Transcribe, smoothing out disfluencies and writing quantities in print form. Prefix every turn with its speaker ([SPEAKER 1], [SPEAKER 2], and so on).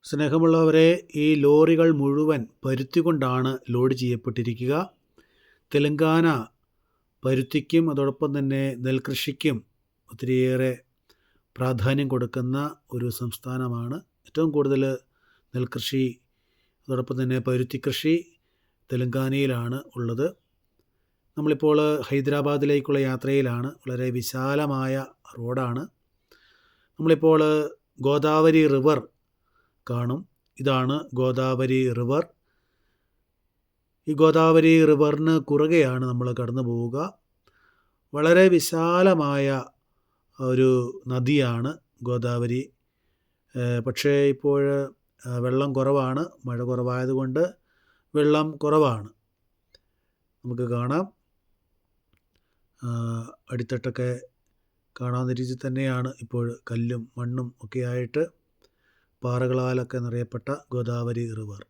[SPEAKER 1] സ്നേഹമുള്ളവരെ, ഈ ലോറികൾ മുഴുവൻ പരുത്തി കൊണ്ടാണ് ലോഡ് ചെയ്യപ്പെട്ടിരിക്കുക. തെലങ്കാന പരുത്തിക്കും അതോടൊപ്പം തന്നെ നെൽകൃഷിക്കും ഒത്തിരിയേറെ പ്രാധാന്യം കൊടുക്കുന്ന ഒരു സംസ്ഥാനമാണ്. ഏറ്റവും കൂടുതൽ നെൽകൃഷി അതോടൊപ്പം തന്നെ പരുത്തി കൃഷി തെലങ്കാനയിലാണ് ഉള്ളത്. നമ്മളിപ്പോൾ ഹൈദരാബാദിലേക്കുള്ള യാത്രയിലാണ്. വളരെ വിശാലമായ റോഡാണ്. നമ്മളിപ്പോൾ ഗോദാവരി റിവർ കാണും. ഇതാണ് ഗോദാവരി റിവർ. ഈ ഗോദാവരി റിവറിന് കുറുകെയാണ് നമ്മൾ കടന്നു പോവുക. വളരെ വിശാലമായ ഒരു നദിയാണ് ഗോദാവരി. പക്ഷേ ഇപ്പോൾ വെള്ളം കുറവാണ്. മഴ കുറവായതുകൊണ്ട് വെള്ളം കുറവാണ്. നമുക്ക് കാണാം, അടിത്തട്ടൊക്കെ കാണാവുന്ന രീതിയിൽ തന്നെയാണ് ഇപ്പോൾ കല്ലും മണ്ണും ഒക്കെ ആയിട്ട് പാറകളാലൊക്കെ നിറയപ്പെട്ട ഗോദാവരി റിവർ.